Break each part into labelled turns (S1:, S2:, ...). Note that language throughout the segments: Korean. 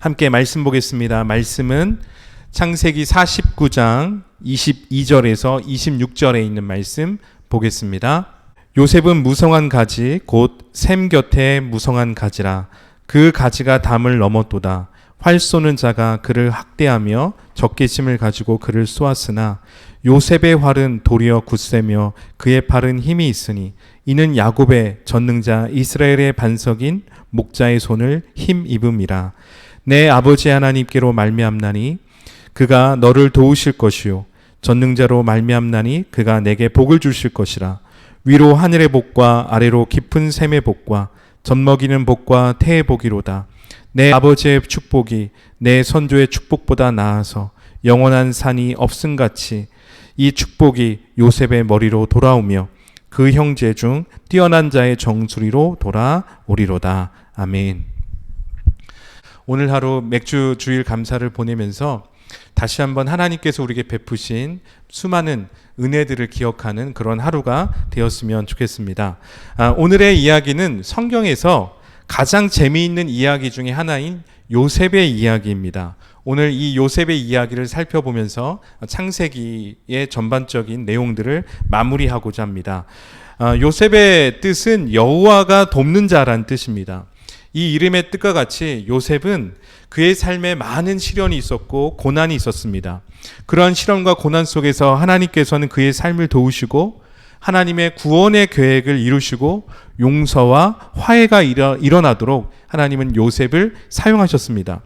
S1: 함께 말씀 보겠습니다. 말씀은 창세기 49장 22절에서 26절에 있는 말씀 보겠습니다. 요셉은 무성한 가지 곧 샘 곁에 무성한 가지라. 그 가지가 담을 넘었도다. 활 쏘는 자가 그를 학대하며 적개심을 가지고 그를 쏘았으나 요셉의 활은 도리어 굳세며 그의 팔은 힘이 있으니 이는 야곱의 전능자 이스라엘의 반석인 목자의 손을 힘입음이라. 내 아버지 하나님께로 말미암나니 그가 너를 도우실 것이요 전능자로 말미암나니 그가 내게 복을 주실 것이라. 위로 하늘의 복과 아래로 깊은 샘의 복과 젖먹이는 복과 태의 복이로다. 내 아버지의 축복이 내 선조의 축복보다 나아서 영원한 산이 없음같이 이 축복이 요셉의 머리로 돌아오며 그 형제 중 뛰어난 자의 정수리로 돌아오리로다. 아멘. 오늘 하루 맥주 주일 감사를 보내면서 다시 한번 하나님께서 우리에게 베푸신 수많은 은혜들을 기억하는 그런 하루가 되었으면 좋겠습니다. 오늘의 이야기는 성경에서 가장 재미있는 이야기 중에 하나인 요셉의 이야기입니다. 오늘 이 요셉의 이야기를 살펴보면서 창세기의 전반적인 내용들을 마무리하고자 합니다. 요셉의 뜻은 여호와가 돕는 자란 뜻입니다. 이 이름의 뜻과 같이 요셉은 그의 삶에 많은 시련이 있었고 고난이 있었습니다. 그러한 시련과 고난 속에서 하나님께서는 그의 삶을 도우시고 하나님의 구원의 계획을 이루시고 용서와 화해가 일어나도록 하나님은 요셉을 사용하셨습니다.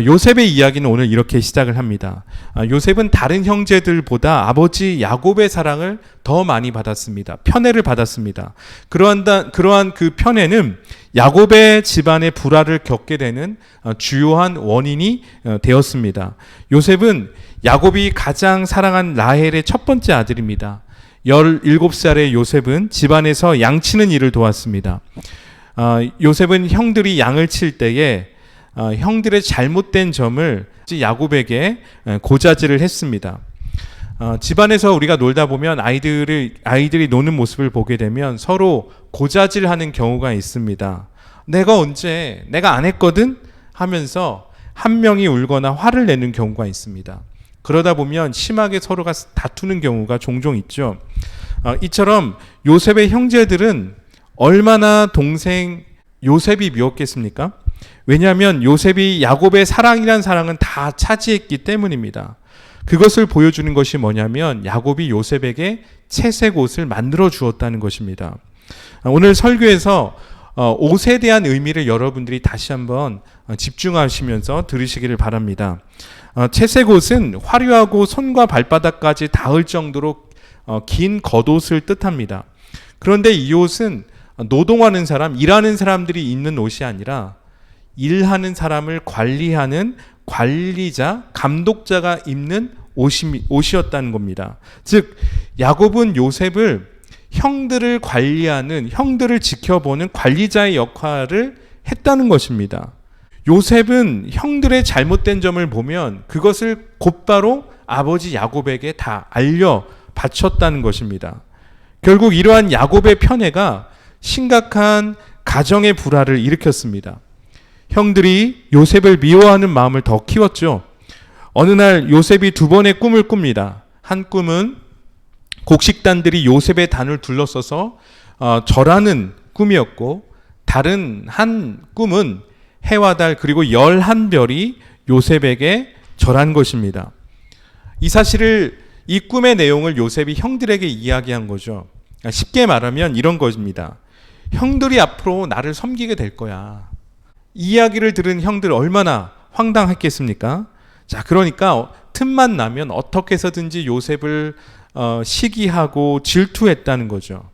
S1: 요셉의 이야기는 오늘 이렇게 시작을 합니다. 요셉은 다른 형제들보다 아버지 야곱의 사랑을 더 많이 받았습니다. 편애를 받았습니다. 그러한 그 편애는 야곱의 집안의 불화를 겪게 되는 주요한 원인이 되었습니다. 요셉은 야곱이 가장 사랑한 라헬의 첫 번째 아들입니다. 17살의 요셉은 집안에서 양치는 일을 도왔습니다. 요셉은 형들이 양을 칠 때에 형들의 잘못된 점을 야곱에게 고자질을 했습니다. 집안에서 우리가 놀다 보면 아이들이 노는 모습을 보게 되면 서로 고자질하는 경우가 있습니다. 내가 안 했거든 하면서 한 명이 울거나 화를 내는 경우가 있습니다. 그러다 보면 심하게 서로가 다투는 경우가 종종 있죠. 이처럼 요셉의 형제들은 얼마나 동생 요셉이 미웠겠습니까? 왜냐하면 요셉이 야곱의 사랑이란 사랑은 다 차지했기 때문입니다. 그것을 보여주는 것이 뭐냐면 야곱이 요셉에게 채색 옷을 만들어 주었다는 것입니다. 오늘 설교에서 옷에 대한 의미를 여러분들이 다시 한번 집중하시면서 들으시기를 바랍니다. 채색 옷은 화려하고 손과 발바닥까지 닿을 정도로 긴 겉옷을 뜻합니다. 그런데 이 옷은 노동하는 사람, 일하는 사람들이 입는 옷이 아니라 일하는 사람을 관리하는 관리자, 감독자가 입는 옷이었다는 겁니다. 즉 야곱은 요셉을 형들을 관리하는, 형들을 지켜보는 관리자의 역할을 했다는 것입니다. 요셉은 형들의 잘못된 점을 보면 그것을 곧바로 아버지 야곱에게 다 알려 바쳤다는 것입니다. 결국 이러한 야곱의 편애가 심각한 가정의 불화를 일으켰습니다. 형들이 요셉을 미워하는 마음을 더 키웠죠. 어느 날 요셉이 두 번의 꿈을 꿉니다. 한 꿈은 곡식단들이 요셉의 단을 둘러서서 절하는 꿈이었고, 다른 한 꿈은 해와 달 그리고 11별이 요셉에게 절한 것입니다. 이 꿈의 내용을 요셉이 형들에게 이야기한 거죠. 쉽게 말하면 이런 것입니다. 형들이 앞으로 나를 섬기게 될 거야. 이 이야기를 들은 형들 얼마나 황당했겠습니까? 자, 그러니까 틈만 나면 어떻게 해서든지 요셉을 시기하고 질투했다는 거죠.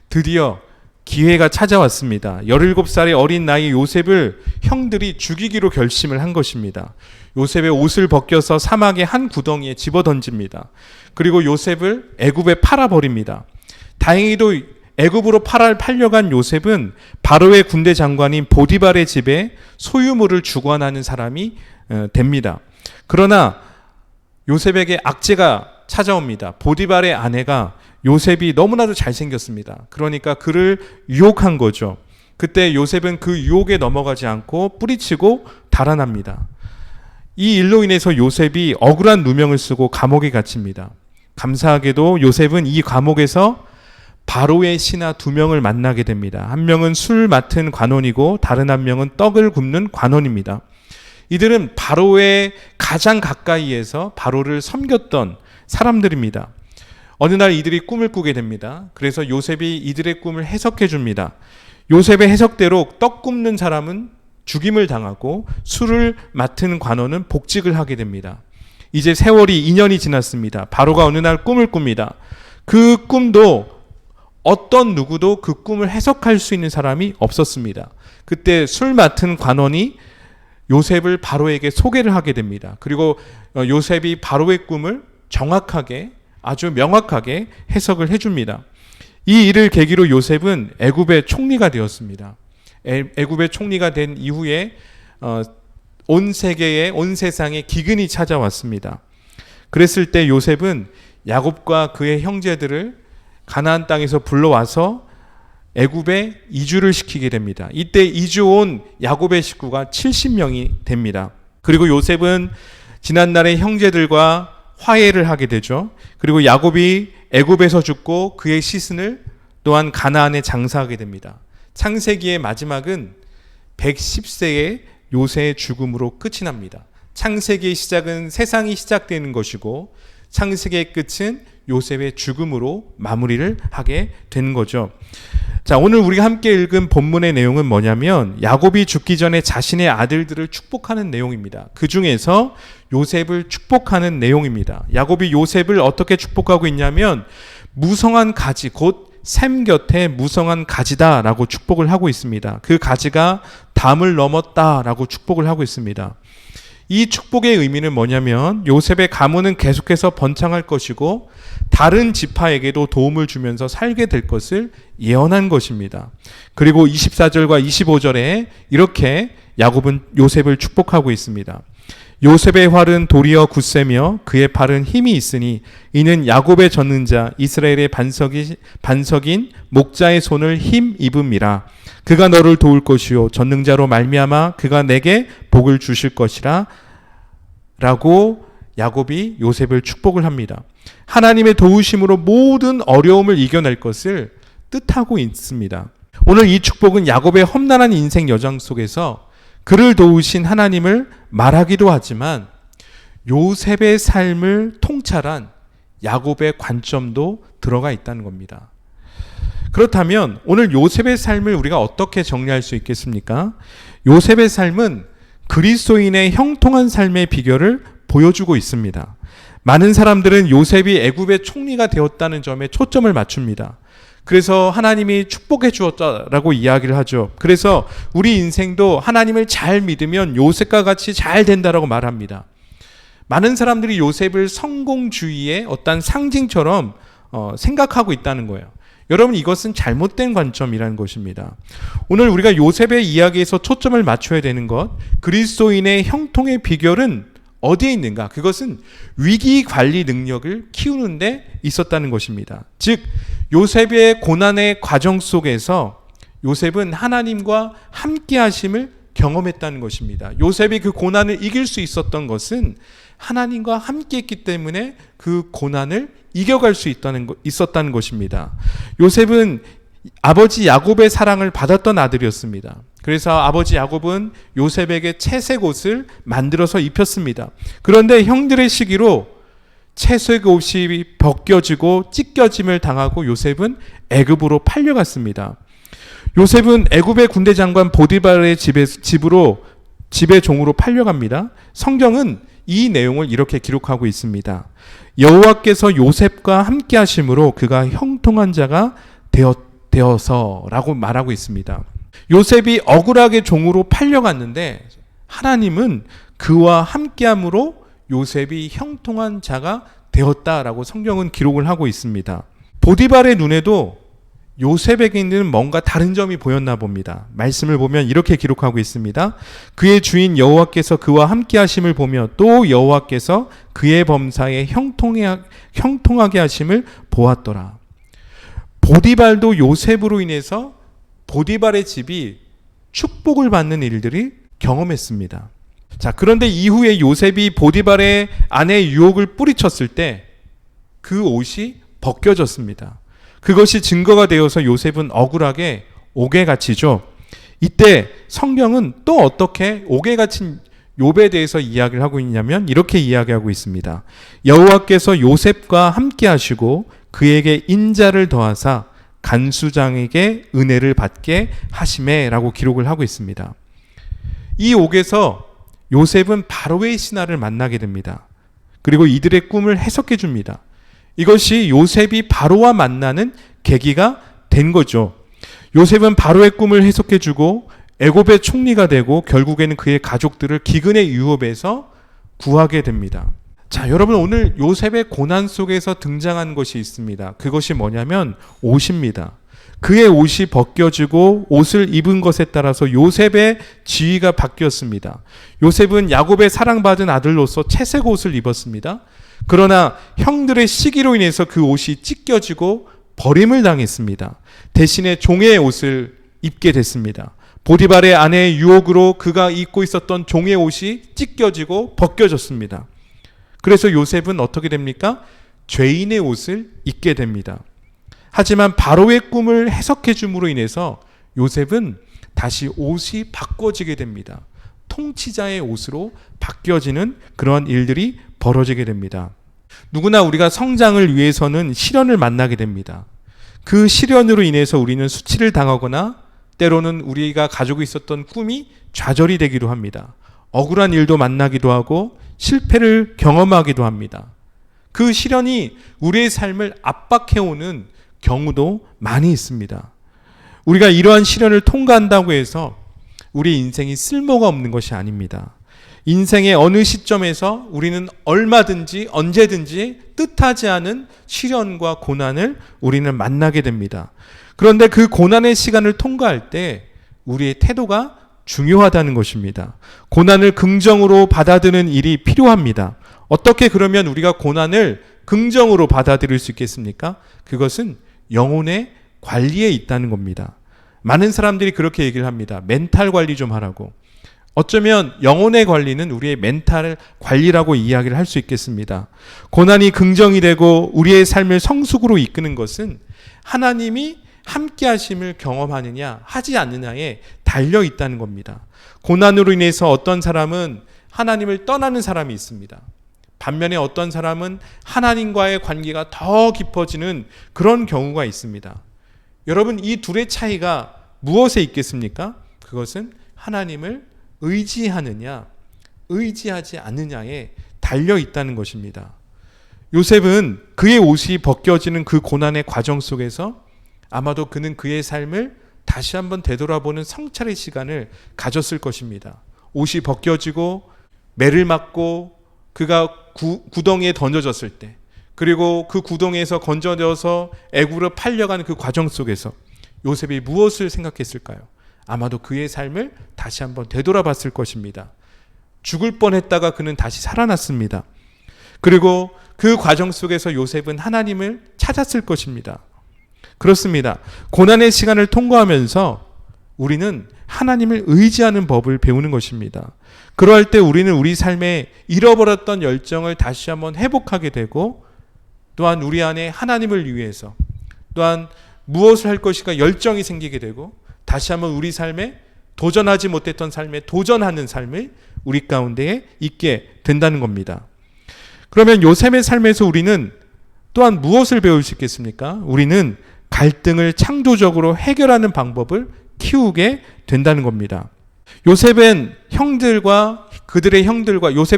S1: 드디어 기회가 찾아왔습니다. 17살의 어린 나이 요셉을 형들이 죽이기로 결심을 한 것입니다. 요셉의 옷을 벗겨서 사막의 한 구덩이에 집어던집니다. 그리고 요셉을 애굽에 팔아버립니다. 다행히도 애굽으로 팔려간 요셉은 바로의 군대 장관인 보디발의 집에 소유물을 주관하는 사람이 됩니다. 그러나 요셉에게 악재가 찾아옵니다. 보디발의 아내가 요셉이 너무나도 잘생겼습니다. 그러니까 그를 유혹한 거죠. 그때 요셉은 그 유혹에 넘어가지 않고 뿌리치고 달아납니다. 이 일로 인해서 요셉이 억울한 누명을 쓰고 감옥에 갇힙니다. 감사하게도 요셉은 이 감옥에서 바로의 신하 2명을 만나게 됩니다. 한 명은 술 맡은 관원이고 다른 한 명은 떡을 굽는 관원입니다. 이들은 바로의 가장 가까이에서 바로를 섬겼던 사람들입니다. 어느 날 이들이 꿈을 꾸게 됩니다. 그래서 요셉이 이들의 꿈을 해석해 줍니다. 요셉의 해석대로 떡 굽는 사람은 죽임을 당하고 술을 맡은 관원은 복직을 하게 됩니다. 이제 세월이 2년이 지났습니다. 바로가 어느 날 꿈을 꿉니다. 그 꿈도 어떤 누구도 그 꿈을 해석할 수 있는 사람이 없었습니다. 그때 술 맡은 관원이 요셉을 바로에게 소개를 하게 됩니다. 그리고 요셉이 바로의 꿈을 정확하게 아주 명확하게 해석을 해줍니다. 이 일을 계기로 요셉은 애굽의 총리가 되었습니다. 애굽의 총리가 된 이후에 온 세상에 기근이 찾아왔습니다. 그랬을 때 요셉은 야곱과 그의 형제들을 가나안 땅에서 불러와서 애굽에 이주를 시키게 됩니다. 이때 이주 온 야곱의 식구가 70명이 됩니다. 그리고 요셉은 지난날의 형제들과 화해를 하게 되죠. 그리고 야곱이 애굽에서 죽고 그의 시신을 또한 가나안에 장사하게 됩니다. 창세기의 마지막은 110세의 요새의 죽음으로 끝이 납니다. 창세기의 시작은 세상이 시작되는 것이고 창세기의 끝은 요셉의 죽음으로 마무리를 하게 되는 거죠. 자, 오늘 우리가 함께 읽은 본문의 내용은 뭐냐면 야곱이 죽기 전에 자신의 아들들을 축복하는 내용입니다. 그 중에서 요셉을 축복하는 내용입니다. 야곱이 요셉을 어떻게 축복하고 있냐면 무성한 가지, 곧 샘 곁에 무성한 가지다라고 축복을 하고 있습니다. 그 가지가 담을 넘었다라고 축복을 하고 있습니다. 이 축복의 의미는 뭐냐면 요셉의 가문은 계속해서 번창할 것이고 다른 지파에게도 도움을 주면서 살게 될 것을 예언한 것입니다. 그리고 24절과 25절에 이렇게 야곱은 요셉을 축복하고 있습니다. 요셉의 활은 도리어 굳세며 그의 팔은 힘이 있으니 이는 야곱의 젖는 자 이스라엘의 반석인 목자의 손을 힘 입음이라. 그가 너를 도울 것이요 전능자로 말미암아 그가 내게 복을 주실 것이라 라고 야곱이 요셉을 축복을 합니다. 하나님의 도우심으로 모든 어려움을 이겨낼 것을 뜻하고 있습니다. 오늘 이 축복은 야곱의 험난한 인생 여정 속에서 그를 도우신 하나님을 말하기도 하지만 요셉의 삶을 통찰한 야곱의 관점도 들어가 있다는 겁니다. 그렇다면 오늘 요셉의 삶을 우리가 어떻게 정리할 수 있겠습니까? 요셉의 삶은 그리스도인의 형통한 삶의 비결을 보여주고 있습니다. 많은 사람들은 요셉이 애굽의 총리가 되었다는 점에 초점을 맞춥니다. 그래서 하나님이 축복해 주었다라고 이야기를 하죠. 그래서 우리 인생도 하나님을 잘 믿으면 요셉과 같이 잘 된다라고 말합니다. 많은 사람들이 요셉을 성공주의의 어떤 상징처럼 생각하고 있다는 거예요. 여러분, 이것은 잘못된 관점이라는 것입니다. 오늘 우리가 요셉의 이야기에서 초점을 맞춰야 되는 것, 그리스도인의 형통의 비결은 어디에 있는가? 그것은 위기 관리 능력을 키우는 데 있었다는 것입니다. 즉 요셉의 고난의 과정 속에서 요셉은 하나님과 함께 하심을 경험했다는 것입니다. 요셉이 그 고난을 이길 수 있었던 것은 하나님과 함께 했기 때문에 그 고난을 이겨갈 수 있었다는 것입니다. 요셉은 아버지 야곱의 사랑을 받았던 아들이었습니다. 그래서 아버지 야곱은 요셉에게 채색 옷을 만들어서 입혔습니다. 그런데 형들의 시기로 채색 옷이 벗겨지고 찢겨짐을 당하고 요셉은 애굽으로 팔려갔습니다. 요셉은 애굽의 군대 장관 보디발의 집의 종으로 팔려갑니다. 성경은 이 내용을 이렇게 기록하고 있습니다. 여호와께서 요셉과 함께 하심으로 그가 형통한 자가 되어서라고 말하고 있습니다. 요셉이 억울하게 종으로 팔려갔는데 하나님은 그와 함께함으로 요셉이 형통한 자가 되었다라고 성경은 기록을 하고 있습니다. 보디발의 눈에도 요셉에게는 뭔가 다른 점이 보였나 봅니다. 말씀을 보면 이렇게 기록하고 있습니다. 그의 주인 여호와께서 그와 함께 하심을 보며 또 여호와께서 그의 범사에 형통하게 하심을 보았더라. 보디발도 요셉으로 인해서 보디발의 집이 축복을 받는 일들이 경험했습니다. 자, 그런데 이후에 요셉이 보디발의 아내의 유혹을 뿌리쳤을 때 그 옷이 벗겨졌습니다. 그것이 증거가 되어서 요셉은 억울하게 옥에 갇히죠. 이때 성경은 또 어떻게 옥에 갇힌 욥에 대해서 이야기를 하고 있냐면 이렇게 이야기하고 있습니다. 여호와께서 요셉과 함께 하시고 그에게 인자를 더하사 간수장에게 은혜를 받게 하시매라고 기록을 하고 있습니다. 이 옥에서 요셉은 바로의 신하를 만나게 됩니다. 그리고 이들의 꿈을 해석해 줍니다. 이것이 요셉이 바로와 만나는 계기가 된 거죠. 요셉은 바로의 꿈을 해석해 주고 애굽의 총리가 되고 결국에는 그의 가족들을 기근의 유업에서 구하게 됩니다. 자, 여러분, 오늘 요셉의 고난 속에서 등장한 것이 있습니다. 그것이 뭐냐면 옷입니다. 그의 옷이 벗겨지고 옷을 입은 것에 따라서 요셉의 지위가 바뀌었습니다. 요셉은 야곱의 사랑받은 아들로서 채색 옷을 입었습니다. 그러나 형들의 시기로 인해서 그 옷이 찢겨지고 버림을 당했습니다. 대신에 종의 옷을 입게 됐습니다. 보디발의 아내의 유혹으로 그가 입고 있었던 종의 옷이 찢겨지고 벗겨졌습니다. 그래서 요셉은 어떻게 됩니까? 죄인의 옷을 입게 됩니다. 하지만 바로의 꿈을 해석해 줌으로 인해서 요셉은 다시 옷이 바꿔지게 됩니다. 통치자의 옷으로 바뀌어지는 그런 일들이 벌어지게 됩니다. 누구나 우리가 성장을 위해서는 시련을 만나게 됩니다. 그 시련으로 인해서 우리는 수치를 당하거나 때로는 우리가 가지고 있었던 꿈이 좌절이 되기도 합니다. 억울한 일도 만나기도 하고 실패를 경험하기도 합니다. 그 시련이 우리의 삶을 압박해오는 경우도 많이 있습니다. 우리가 이러한 시련을 통과한다고 해서 우리 인생이 쓸모가 없는 것이 아닙니다. 인생의 어느 시점에서 우리는 얼마든지 언제든지 뜻하지 않은 시련과 고난을 우리는 만나게 됩니다. 그런데 그 고난의 시간을 통과할 때 우리의 태도가 중요하다는 것입니다. 고난을 긍정으로 받아들이는 일이 필요합니다. 어떻게 그러면 우리가 고난을 긍정으로 받아들일 수 있겠습니까? 그것은 영혼의 관리에 있다는 겁니다. 많은 사람들이 그렇게 얘기를 합니다. 멘탈 관리 좀 하라고. 어쩌면 영혼의 관리는 우리의 멘탈 관리라고 이야기를 할 수 있겠습니다. 고난이 긍정이 되고 우리의 삶을 성숙으로 이끄는 것은 하나님이 함께 하심을 경험하느냐 하지 않느냐에 달려 있다는 겁니다. 고난으로 인해서 어떤 사람은 하나님을 떠나는 사람이 있습니다. 반면에 어떤 사람은 하나님과의 관계가 더 깊어지는 그런 경우가 있습니다. 여러분, 이 둘의 차이가 무엇에 있겠습니까? 그것은 하나님을 의지하느냐 의지하지 않느냐에 달려 있다는 것입니다. 요셉은 그의 옷이 벗겨지는 그 고난의 과정 속에서 아마도 그는 그의 삶을 다시 한번 되돌아보는 성찰의 시간을 가졌을 것입니다. 옷이 벗겨지고 매를 맞고 그가 구덩이에 던져졌을 때, 그리고 그 구덩이에서 건져져서 애굽으로 팔려가는 그 과정 속에서 요셉이 무엇을 생각했을까요? 아마도 그의 삶을 다시 한번 되돌아봤을 것입니다. 죽을 뻔했다가 그는 다시 살아났습니다. 그리고 그 과정 속에서 요셉은 하나님을 찾았을 것입니다. 그렇습니다. 고난의 시간을 통과하면서 우리는 하나님을 의지하는 법을 배우는 것입니다. 그러할 때 우리는 우리 삶에 잃어버렸던 열정을 다시 한번 회복하게 되고, 또한 우리 안에 하나님을 위해서 또한 무엇을 할 것인가 열정이 생기게 되고, 다시 한번 우리 삶에 도전하지 못했던 삶에 도전하는 삶을 우리 가운데에 있게 된다는 겁니다. 그러면 요셉의 삶에서 우리는 또한 무엇을 배울 수 있겠습니까? 우리는 갈등을 창조적으로 해결하는 방법을 키우게 된다는 겁니다. 요셉은 요셉의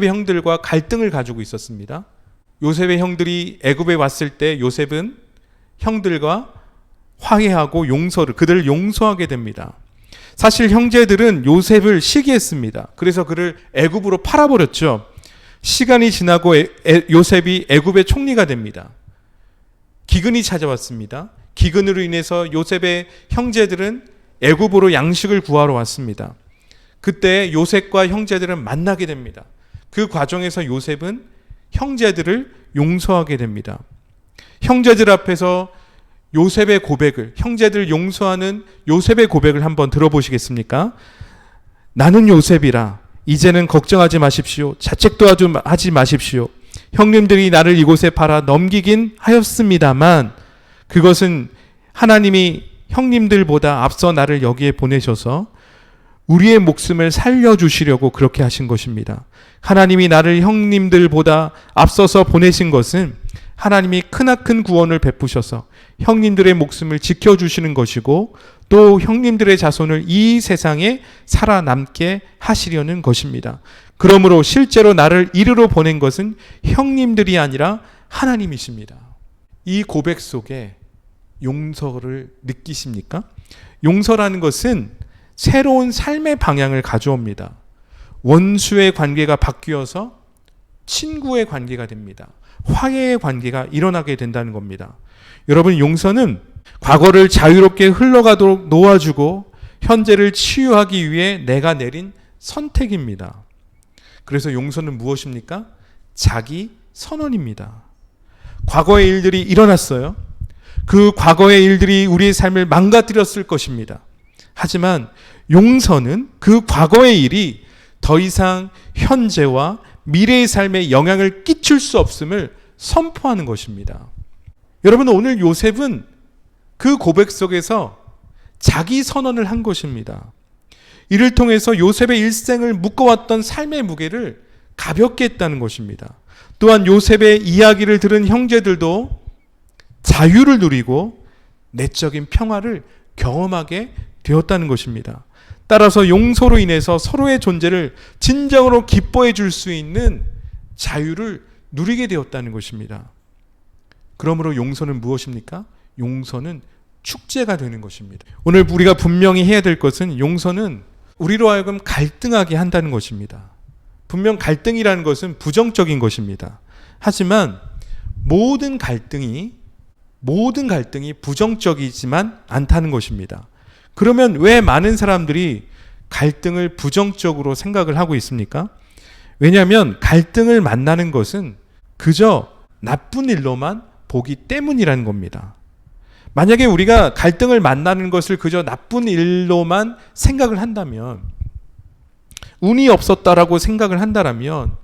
S1: 형들과 갈등을 가지고 있었습니다. 요셉의 형들이 애굽에 왔을 때 요셉은 형들과 화해하고 그들을 용서하게 됩니다. 사실 형제들은 요셉을 시기했습니다. 그래서 그를 애굽으로 팔아버렸죠. 시간이 지나고 요셉이 애굽의 총리가 됩니다. 기근이 찾아왔습니다. 기근으로 인해서 요셉의 형제들은 애굽으로 양식을 구하러 왔습니다. 그때 요셉과 형제들은 만나게 됩니다. 그 과정에서 요셉은 형제들을 용서하게 됩니다. 형제들 앞에서 요셉의 고백을, 형제들 용서하는 요셉의 고백을 한번 들어보시겠습니까? 나는 요셉이라 이제는 걱정하지 마십시오. 자책도 하지 마십시오. 형님들이 나를 이곳에 팔아 넘기긴 하였습니다만 그것은 하나님이 형님들보다 앞서 나를 여기에 보내셔서 우리의 목숨을 살려주시려고 그렇게 하신 것입니다. 하나님이 나를 형님들보다 앞서서 보내신 것은 하나님이 크나큰 구원을 베푸셔서 형님들의 목숨을 지켜주시는 것이고 또 형님들의 자손을 이 세상에 살아남게 하시려는 것입니다. 그러므로 실제로 나를 이리로 보낸 것은 형님들이 아니라 하나님이십니다. 이 고백 속에 용서를 느끼십니까? 용서라는 것은 새로운 삶의 방향을 가져옵니다. 원수의 관계가 바뀌어서 친구의 관계가 됩니다. 화해의 관계가 일어나게 된다는 겁니다. 여러분, 용서는 과거를 자유롭게 흘러가도록 놓아주고 현재를 치유하기 위해 내가 내린 선택입니다. 그래서 용서는 무엇입니까? 자기 선언입니다. 과거의 일들이 일어났어요. 그 과거의 일들이 우리의 삶을 망가뜨렸을 것입니다. 하지만 용서는 그 과거의 일이 더 이상 현재와 미래의 삶에 영향을 끼칠 수 없음을 선포하는 것입니다. 여러분, 오늘 요셉은 그 고백 속에서 자기 선언을 한 것입니다. 이를 통해서 요셉의 일생을 묶어왔던 삶의 무게를 가볍게 했다는 것입니다. 또한 요셉의 이야기를 들은 형제들도 자유를 누리고 내적인 평화를 경험하게 되었다는 것입니다. 따라서 용서로 인해서 서로의 존재를 진정으로 기뻐해 줄 수 있는 자유를 누리게 되었다는 것입니다. 그러므로 용서는 무엇입니까? 용서는 축제가 되는 것입니다. 오늘 우리가 분명히 해야 될 것은 용서는 우리로 하여금 갈등하게 한다는 것입니다. 분명 갈등이라는 것은 부정적인 것입니다. 하지만 모든 갈등이 부정적이지만 않다는 것입니다. 그러면 왜 많은 사람들이 갈등을 부정적으로 생각을 하고 있습니까? 왜냐하면 갈등을 만나는 것은 그저 나쁜 일로만 보기 때문이라는 겁니다. 만약에 우리가 갈등을 만나는 것을 그저 나쁜 일로만 생각을 한다면, 운이 없었다라고 생각을 한다면,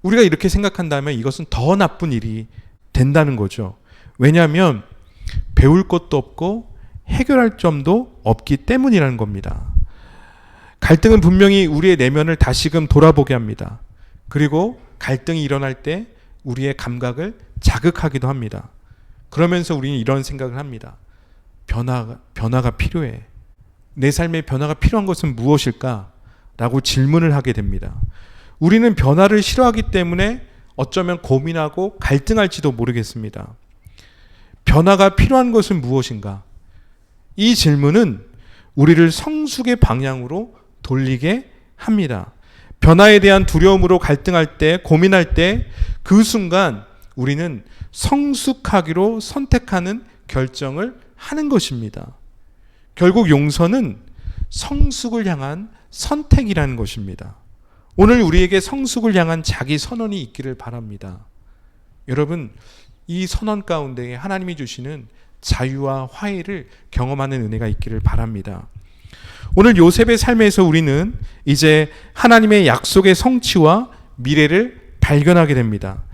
S1: 우리가 이렇게 생각한다면 이것은 더 나쁜 일이 된다는 거죠. 왜냐하면 배울 것도 없고 해결할 점도 없기 때문이라는 겁니다. 갈등은 분명히 우리의 내면을 다시금 돌아보게 합니다. 그리고 갈등이 일어날 때 우리의 감각을 자극하기도 합니다. 그러면서 우리는 이런 생각을 합니다. 변화가 필요해. 내 삶에 변화가 필요한 것은 무엇일까? 라고 질문을 하게 됩니다. 우리는 변화를 싫어하기 때문에 어쩌면 고민하고 갈등할지도 모르겠습니다. 변화가 필요한 것은 무엇인가? 이 질문은 우리를 성숙의 방향으로 돌리게 합니다. 변화에 대한 두려움으로 갈등할 때, 고민할 때 그 순간 우리는 성숙하기로 선택하는 결정을 하는 것입니다. 결국 용서는 성숙을 향한 선택이라는 것입니다. 오늘 우리에게 성숙을 향한 자기 선언이 있기를 바랍니다. 여러분, 이 선언 가운데 하나님이 주시는 자유와 화해를 경험하는 은혜가 있기를 바랍니다. 오늘 요셉의 삶에서 우리는 이제 하나님의 약속의 성취와 미래를 발견하게 됩니다.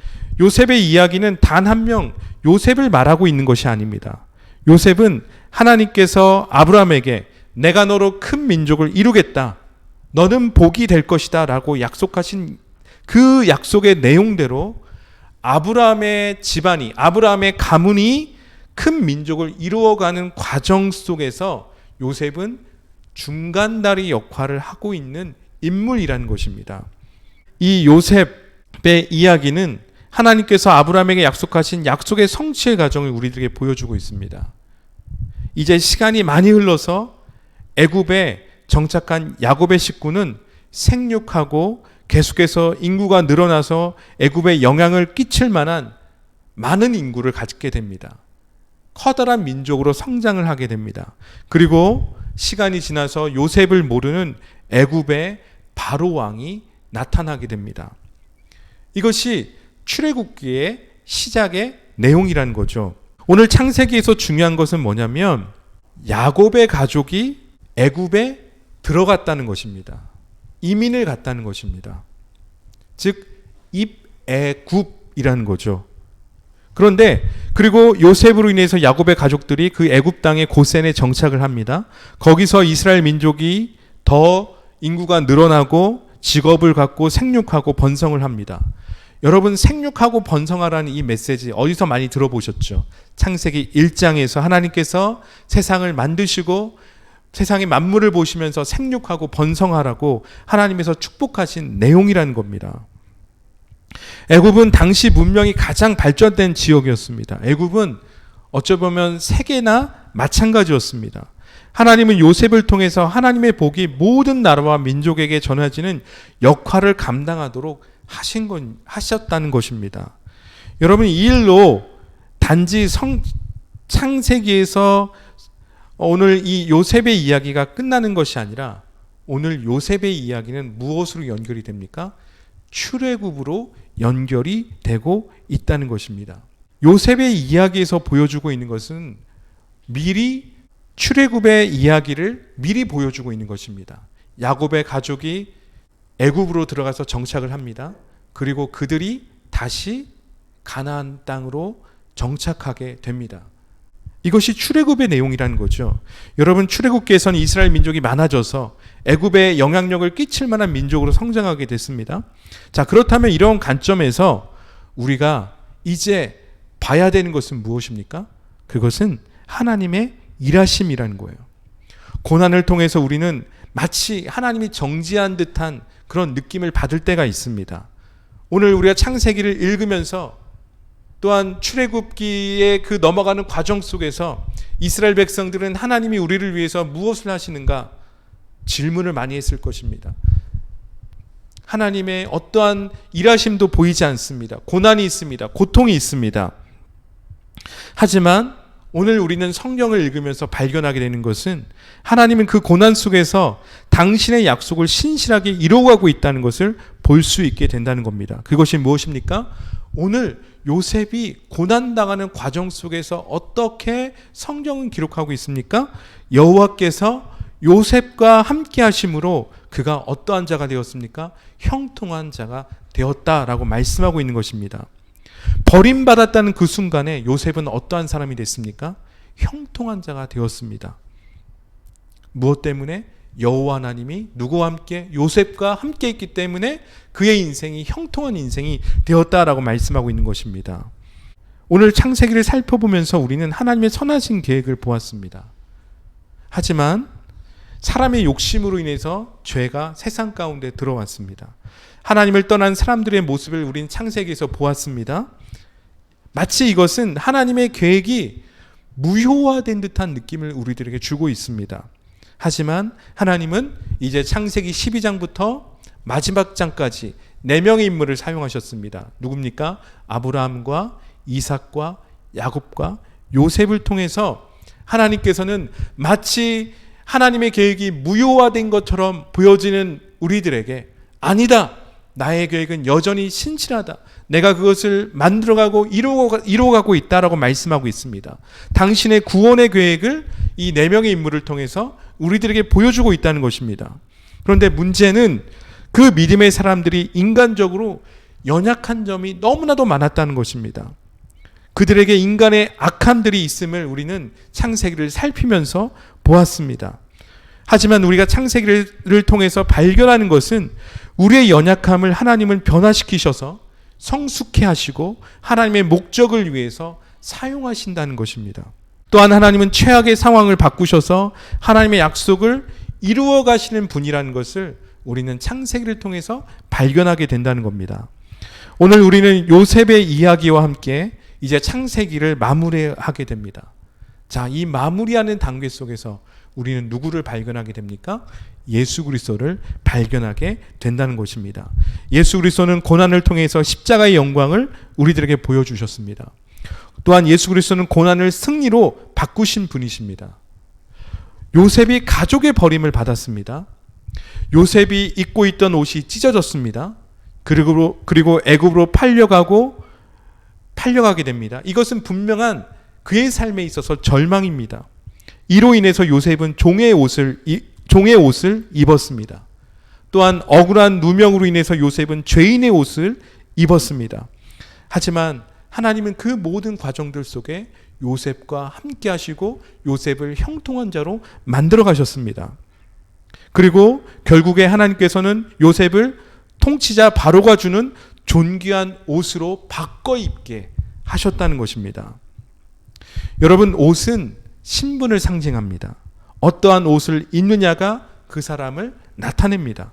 S1: 요셉의 이야기는 단 한 명 요셉을 말하고 있는 것이 아닙니다. 요셉은 하나님께서 아브라함에게 내가 너로 큰 민족을 이루겠다, 너는 복이 될 것이다 라고 약속하신 그 약속의 내용대로 아브라함의 집안이, 아브라함의 가문이 큰 민족을 이루어가는 과정 속에서 요셉은 중간다리 역할을 하고 있는 인물이라는 것입니다. 이 요셉의 이야기는 하나님께서 아브라함에게 약속하신 약속의 성취의 과정을 우리들에게 보여주고 있습니다. 이제 시간이 많이 흘러서 애굽에 정착한 야곱의 식구는 생육하고 계속해서 인구가 늘어나서 애굽에 영향을 끼칠 만한 많은 인구를 갖게 됩니다. 커다란 민족으로 성장을 하게 됩니다. 그리고 시간이 지나서 요셉을 모르는 애굽의 바로 왕이 나타나게 됩니다. 이것이 출애굽기의 시작의 내용이라는 거죠. 오늘 창세기에서 중요한 것은 뭐냐면 야곱의 가족이 애굽에 들어갔다는 것입니다. 이민을 갔다는 것입니다. 즉 입애굽이라는 거죠. 그런데 그리고 요셉으로 인해서 야곱의 가족들이 그 애굽 땅의 고센에 정착을 합니다. 거기서 이스라엘 민족이 더 인구가 늘어나고 직업을 갖고 생육하고 번성을 합니다. 여러분, 생육하고 번성하라는 이 메시지 어디서 많이 들어보셨죠? 창세기 1장에서 하나님께서 세상을 만드시고 세상의 만물을 보시면서 생육하고 번성하라고 하나님께서 축복하신 내용이라는 겁니다. 애굽은 당시 문명이 가장 발전된 지역이었습니다. 애굽은 어쩌보면 세계나 마찬가지였습니다. 하나님은 요셉을 통해서 하나님의 복이 모든 나라와 민족에게 전해지는 역할을 감당하도록 하셨다는 것입니다. 여러분, 이 일로 단지 창세기에서 오늘 이 요셉의 이야기가 끝나는 것이 아니라 오늘 요셉의 이야기는 무엇으로 연결이 됩니까? 출애굽으로 연결이 되고 있다는 것입니다. 요셉의 이야기에서 보여주고 있는 것은 미리 출애굽의 이야기를 미리 보여주고 있는 것입니다. 야곱의 가족이 애굽으로 들어가서 정착을 합니다. 그리고 그들이 다시 가나안 땅으로 정착하게 됩니다. 이것이 출애굽의 내용이라는 거죠. 여러분, 출애굽기에서는 이스라엘 민족이 많아져서 애굽에 영향력을 끼칠 만한 민족으로 성장하게 됐습니다. 자, 그렇다면 이런 관점에서 우리가 이제 봐야 되는 것은 무엇입니까? 그것은 하나님의 일하심이라는 거예요. 고난을 통해서 우리는 마치 하나님이 정지한 듯한 그런 느낌을 받을 때가 있습니다. 오늘 우리가 창세기를 읽으면서 또한 출애굽기의 그 넘어가는 과정 속에서 이스라엘 백성들은 하나님이 우리를 위해서 무엇을 하시는가 질문을 많이 했을 것입니다. 하나님의 어떠한 일하심도 보이지 않습니다. 고난이 있습니다. 고통이 있습니다. 하지만 오늘 우리는 성경을 읽으면서 발견하게 되는 것은 하나님은 그 고난 속에서 당신의 약속을 신실하게 이루어가고 있다는 것을 볼 수 있게 된다는 겁니다. 그것이 무엇입니까? 오늘 요셉이 고난당하는 과정 속에서 어떻게 성경은 기록하고 있습니까? 여호와께서 요셉과 함께 하심으로 그가 어떠한 자가 되었습니까? 형통한 자가 되었다라고 말씀하고 있는 것입니다. 버림받았다는 그 순간에 요셉은 어떠한 사람이 됐습니까? 형통한 자가 되었습니다. 무엇 때문에? 여호와 하나님이 누구와 함께? 요셉과 함께 있기 때문에 그의 인생이 형통한 인생이 되었다라고 말씀하고 있는 것입니다. 오늘 창세기를 살펴보면서 우리는 하나님의 선하신 계획을 보았습니다. 하지만 사람의 욕심으로 인해서 죄가 세상 가운데 들어왔습니다. 하나님을 떠난 사람들의 모습을 우리는 창세기에서 보았습니다. 마치 이것은 하나님의 계획이 무효화된 듯한 느낌을 우리들에게 주고 있습니다. 하지만 하나님은 이제 창세기 12장부터 마지막 장까지 4명의 인물을 사용하셨습니다. 누굽니까? 아브라함과 이삭과 야곱과 요셉을 통해서 하나님께서는 마치 하나님의 계획이 무효화된 것처럼 보여지는 우리들에게 아니다. 나의 계획은 여전히 신실하다. 내가 그것을 만들어가고 이루어가고 있다라고 말씀하고 있습니다. 당신의 구원의 계획을 이 4명의 인물을 통해서 우리들에게 보여주고 있다는 것입니다. 그런데 문제는 그 믿음의 사람들이 인간적으로 연약한 점이 너무나도 많았다는 것입니다. 그들에게 인간의 악함들이 있음을 우리는 창세기를 살피면서 보았습니다. 하지만 우리가 창세기를 통해서 발견하는 것은 우리의 연약함을 하나님은 변화시키셔서 성숙해 하시고 하나님의 목적을 위해서 사용하신다는 것입니다. 또한 하나님은 최악의 상황을 바꾸셔서 하나님의 약속을 이루어 가시는 분이라는 것을 우리는 창세기를 통해서 발견하게 된다는 겁니다. 오늘 우리는 요셉의 이야기와 함께 이제 창세기를 마무리하게 됩니다. 자, 이 마무리하는 단계 속에서 우리는 누구를 발견하게 됩니까? 예수 그리스도를 발견하게 된다는 것입니다. 예수 그리스도는 고난을 통해서 십자가의 영광을 우리들에게 보여주셨습니다. 또한 예수 그리스도는 고난을 승리로 바꾸신 분이십니다. 요셉이 가족의 버림을 받았습니다. 요셉이 입고 있던 옷이 찢어졌습니다. 그리고 애굽으로 팔려가게 됩니다. 이것은 분명한 그의 삶에 있어서 절망입니다. 이로 인해서 요셉은 종의 옷을 입었습니다. 또한 억울한 누명으로 인해서 요셉은 죄인의 옷을 입었습니다. 하지만 하나님은 그 모든 과정들 속에 요셉과 함께 하시고 요셉을 형통한 자로 만들어 가셨습니다. 그리고 결국에 하나님께서는 요셉을 통치자 바로가 주는 존귀한 옷으로 바꿔 입게 하셨다는 것입니다. 여러분, 옷은 신분을 상징합니다. 어떠한 옷을 입느냐가 그 사람을 나타냅니다.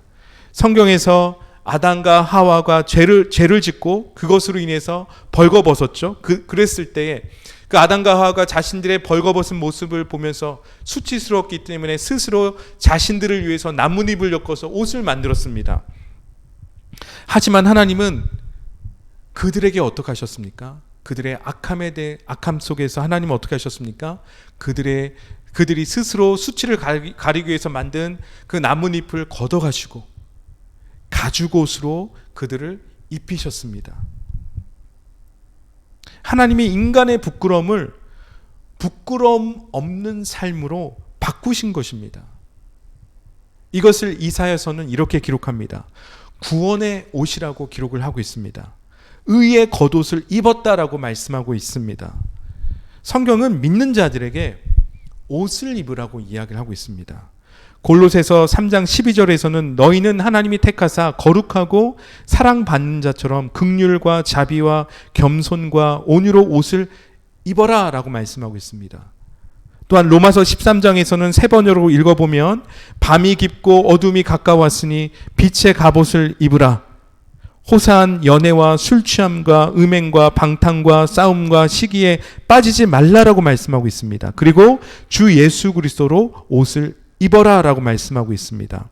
S1: 성경에서 아담과 하와가 죄를 짓고 그것으로 인해서 벌거벗었죠. 그랬을 때에 그 아담과 하와가 자신들의 벌거벗은 모습을 보면서 수치스러웠기 때문에 스스로 자신들을 위해서 나뭇잎을 엮어서 옷을 만들었습니다. 하지만 하나님은 그들에게 어떻게 하셨습니까? 그들의 악함 속에서 하나님은 어떻게 하셨습니까? 그들이 스스로 수치를 가리기 위해서 만든 그 나뭇잎을 걷어가시고 가죽옷으로 그들을 입히셨습니다. 하나님이 인간의 부끄러움 없는 삶으로 바꾸신 것입니다. 이것을 이사야서는 이렇게 기록합니다. 구원의 옷이라고 기록을 하고 있습니다. 의의 겉옷을 입었다라고 말씀하고 있습니다. 성경은 믿는 자들에게 옷을 입으라고 이야기를 하고 있습니다. 골로새서 3장 12절에서는 너희는 하나님이 택하사 거룩하고 사랑받는 자처럼 긍휼과 자비와 겸손과 온유로 옷을 입어라 라고 말씀하고 있습니다. 또한 로마서 13장에서는 세 번역으로 읽어보면 밤이 깊고 어둠이 가까웠으니 빛의 갑옷을 입으라. 호사한 연애와 술 취함과 음행과 방탕과 싸움과 시기에 빠지지 말라라고 말씀하고 있습니다. 그리고 주 예수 그리스도로 옷을 입어라 라고 말씀하고 있습니다.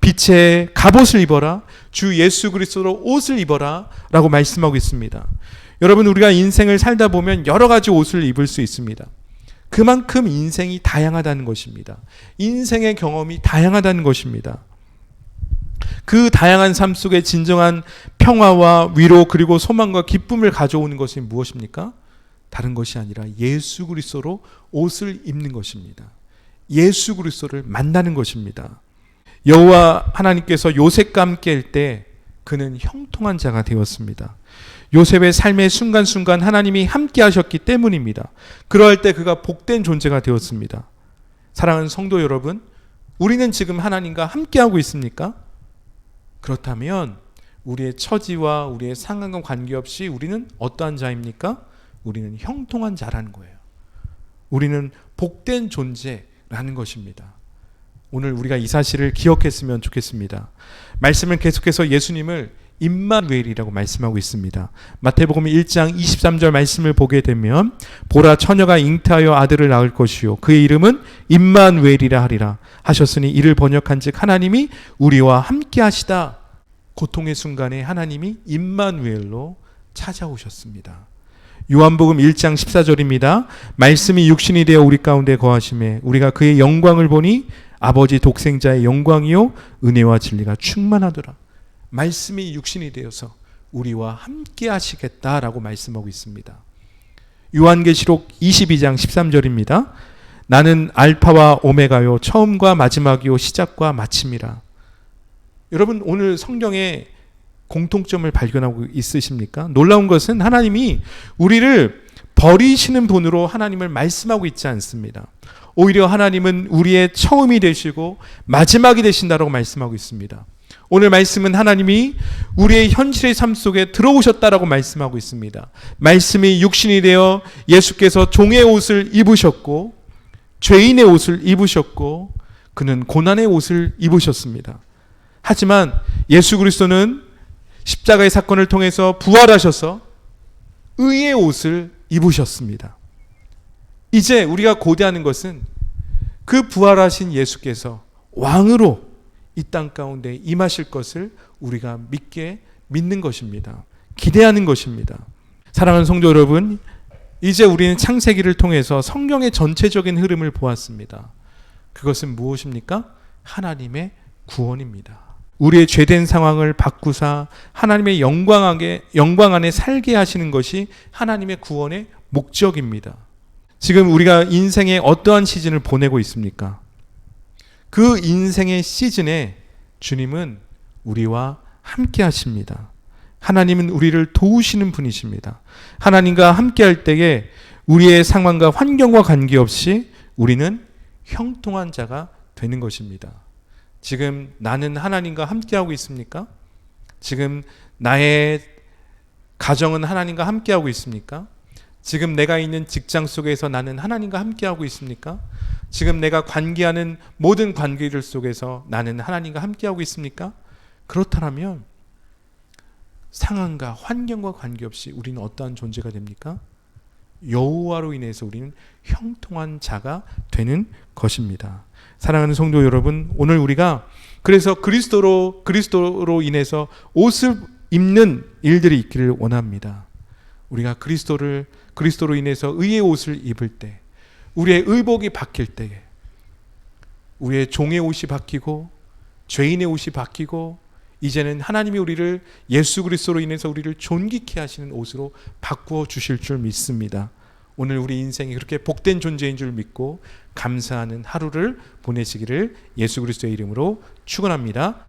S1: 빛의 갑옷을 입어라, 주 예수 그리스도로 옷을 입어라 라고 말씀하고 있습니다. 여러분, 우리가 인생을 살다 보면 여러 가지 옷을 입을 수 있습니다. 그만큼 인생이 다양하다는 것입니다. 인생의 경험이 다양하다는 것입니다. 그 다양한 삶 속에 진정한 평화와 위로 그리고 소망과 기쁨을 가져오는 것이 무엇입니까? 다른 것이 아니라 예수 그리스도로 옷을 입는 것입니다. 예수 그리스도를 만나는 것입니다. 여호와 하나님께서 요셉과 함께할 때 그는 형통한 자가 되었습니다. 요셉의 삶의 순간순간 하나님이 함께 하셨기 때문입니다. 그러할 때 그가 복된 존재가 되었습니다. 사랑하는 성도 여러분, 우리는 지금 하나님과 함께하고 있습니까? 그렇다면 우리의 처지와 우리의 상황과 관계없이 우리는 어떠한 자입니까? 우리는 형통한 자라는 거예요. 우리는 복된 존재라는 것입니다. 오늘 우리가 이 사실을 기억했으면 좋겠습니다. 말씀은 계속해서 예수님을 임마누엘이라고 말씀하고 있습니다. 마태복음 1장 23절 말씀을 보게 되면 보라 처녀가 잉태하여 아들을 낳을 것이요 그의 이름은 임마누엘이라 하리라 하셨으니 이를 번역한즉 하나님이 우리와 함께 하시다. 고통의 순간에 하나님이 임마누엘로 찾아오셨습니다. 요한복음 1장 14절입니다. 말씀이 육신이 되어 우리 가운데 거하심에 우리가 그의 영광을 보니 아버지 독생자의 영광이요 은혜와 진리가 충만하더라. 말씀이 육신이 되어서 우리와 함께 하시겠다라고 말씀하고 있습니다. 요한계시록 22장 13절입니다. 나는 알파와 오메가요 처음과 마지막이요 시작과 마침이라. 여러분, 오늘 성경에 공통점을 발견하고 있으십니까? 놀라운 것은 하나님이 우리를 버리시는 분으로 하나님을 말씀하고 있지 않습니다. 오히려 하나님은 우리의 처음이 되시고 마지막이 되신다라고 말씀하고 있습니다. 오늘 말씀은 하나님이 우리의 현실의 삶 속에 들어오셨다라고 말씀하고 있습니다. 말씀이 육신이 되어 예수께서 종의 옷을 입으셨고 죄인의 옷을 입으셨고 그는 고난의 옷을 입으셨습니다. 하지만 예수 그리스도는 십자가의 사건을 통해서 부활하셔서 의의 옷을 입으셨습니다. 이제 우리가 고대하는 것은 그 부활하신 예수께서 왕으로 이 땅 가운데 임하실 것을 우리가 믿는 것입니다. 기대하는 것입니다. 사랑하는 성도 여러분, 이제 우리는 창세기를 통해서 성경의 전체적인 흐름을 보았습니다. 그것은 무엇입니까? 하나님의 구원입니다. 우리의 죄된 상황을 바꾸사 하나님의 영광 안에 살게 하시는 것이 하나님의 구원의 목적입니다. 지금 우리가 인생의 어떠한 시즌을 보내고 있습니까? 그 인생의 시즌에 주님은 우리와 함께 하십니다. 하나님은 우리를 도우시는 분이십니다. 하나님과 함께 할 때에 우리의 상황과 환경과 관계없이 우리는 형통한 자가 되는 것입니다. 지금 나는 하나님과 함께하고 있습니까? 지금 나의 가정은 하나님과 함께하고 있습니까? 지금 내가 있는 직장 속에서 나는 하나님과 함께하고 있습니까? 지금 내가 관계하는 모든 관계들 속에서 나는 하나님과 함께하고 있습니까? 그렇다면 상황과 환경과 관계없이 우리는 어떠한 존재가 됩니까? 여호와로 인해서 우리는 형통한 자가 되는 것입니다. 사랑하는 성도 여러분, 오늘 우리가 그래서 그리스도로 인해서 옷을 입는 일들이 있기를 원합니다. 우리가 그리스도로 인해서 의의 옷을 입을 때, 우리의 의복이 바뀔 때에, 우리의 종의 옷이 바뀌고 죄인의 옷이 바뀌고 이제는 하나님이 우리를 예수 그리스도로 인해서 우리를 존귀케 하시는 옷으로 바꾸어 주실 줄 믿습니다. 오늘 우리 인생이 그렇게 복된 존재인 줄 믿고 감사하는 하루를 보내시기를 예수 그리스도의 이름으로 축원합니다.